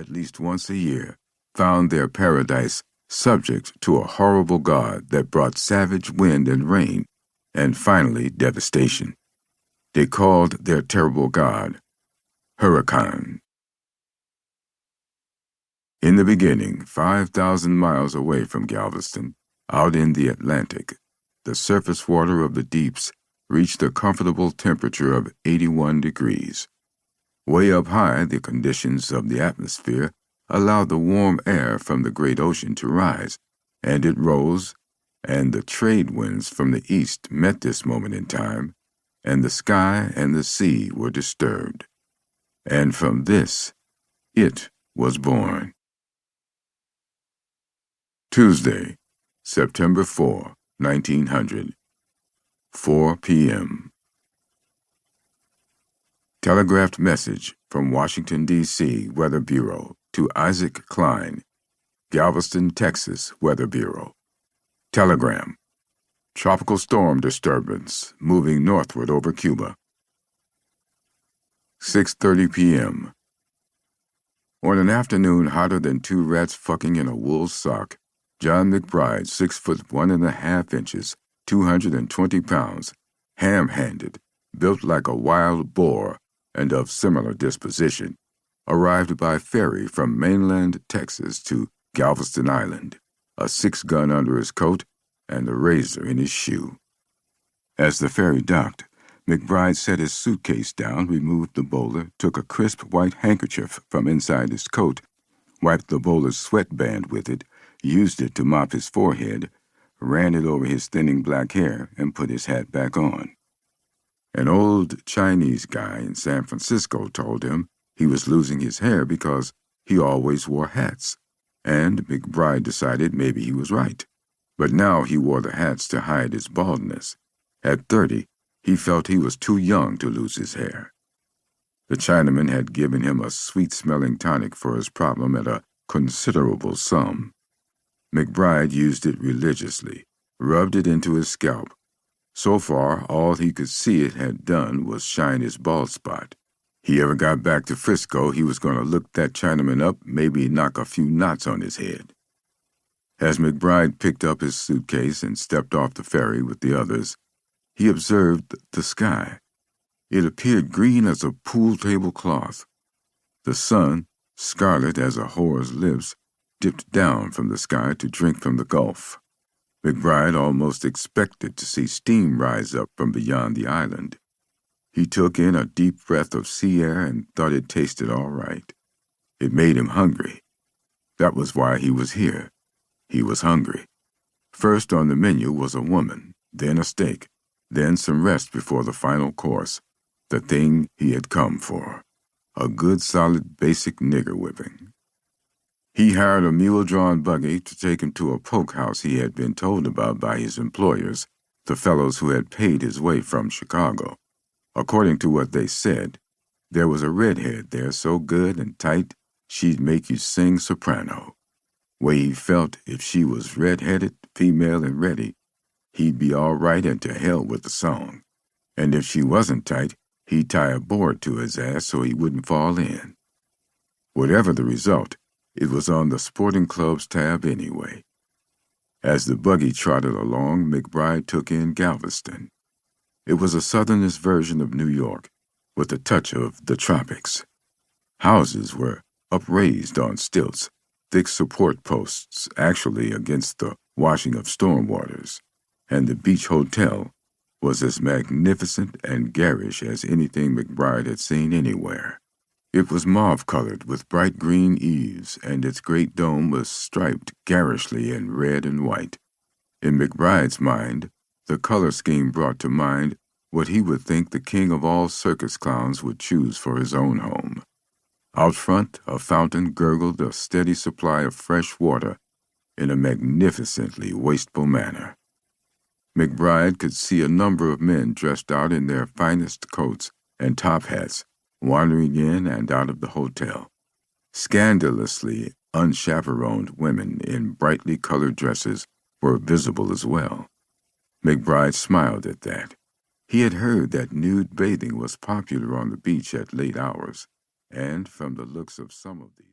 at least once a year, found their paradise subject to a horrible god that brought savage wind and rain, and finally devastation. They called their terrible god Hurricane. In the beginning, 5,000 miles away from Galveston, out in the Atlantic, the surface water of the deeps reached a comfortable temperature of 81 degrees. Way up high, the conditions of the atmosphere allowed the warm air from the great ocean to rise, and it rose, and the trade winds from the east met this moment in time, and the sky and the sea were disturbed. And from this, it was born. Tuesday, September 4, 1900, 4 p.m. Telegraphed message from Washington, D.C. Weather Bureau to Isaac Klein, Galveston, Texas Weather Bureau. Telegram: tropical storm disturbance moving northward over Cuba. 6:30 p.m. On an afternoon hotter than two rats fucking in a wool sock, John McBride, 6 foot 1.5 inches, 220 pounds, ham-handed, built like a wild boar, and of similar disposition, arrived by ferry from mainland Texas to Galveston Island, a 6-gun under his coat and a razor in his shoe. As the ferry docked, McBride set his suitcase down, removed the bowler, took a crisp white handkerchief from inside his coat, wiped the bowler's sweatband with it, used it to mop his forehead, ran it over his thinning black hair, and put his hat back on. An old Chinese guy in San Francisco told him he was losing his hair because he always wore hats, and McBride decided maybe he was right. But now he wore the hats to hide his baldness. At 30, he felt he was too young to lose his hair. The Chinaman had given him a sweet-smelling tonic for his problem at a considerable sum. McBride used it religiously, rubbed it into his scalp. So far, all he could see it had done was shine his bald spot. He ever got back to Frisco, he was going to look that Chinaman up, maybe knock a few knots on his head. As McBride picked up his suitcase and stepped off the ferry with the others, he observed the sky. It appeared green as a pool table cloth. The sun, scarlet as a whore's lips, dipped down from the sky to drink from the gulf. McBride almost expected to see steam rise up from beyond the island. He took in a deep breath of sea air and thought it tasted all right. It made him hungry. That was why he was here. He was hungry. First on the menu was a woman, then a steak, then some rest before the final course, the thing he had come for, a good solid basic nigger whipping. He hired a mule-drawn buggy to take him to a poke house he had been told about by his employers, the fellows who had paid his way from Chicago. According to what they said, there was a redhead there so good and tight she'd make you sing soprano. Way he felt if she was red-headed, female, and ready, he'd be all right and to hell with the song. And if she wasn't tight, he'd tie a board to his ass so he wouldn't fall in. Whatever the result, it was on the sporting club's tab anyway. As the buggy trotted along, McBride took in Galveston. It was a southernist version of New York, with a touch of the tropics. Houses were upraised on stilts, thick support posts actually against the washing of storm waters, and the beach hotel was as magnificent and garish as anything McBride had seen anywhere. It was mauve-colored with bright green eaves, and its great dome was striped garishly in red and white. In McBride's mind, the color scheme brought to mind what he would think the king of all circus clowns would choose for his own home. Out front, a fountain gurgled a steady supply of fresh water in a magnificently wasteful manner. McBride could see a number of men dressed out in their finest coats and top hats, wandering in and out of the hotel. Scandalously unchaperoned women in brightly colored dresses were visible as well. McBride smiled at that. He had heard that nude bathing was popular on the beach at late hours, and from the looks of some of these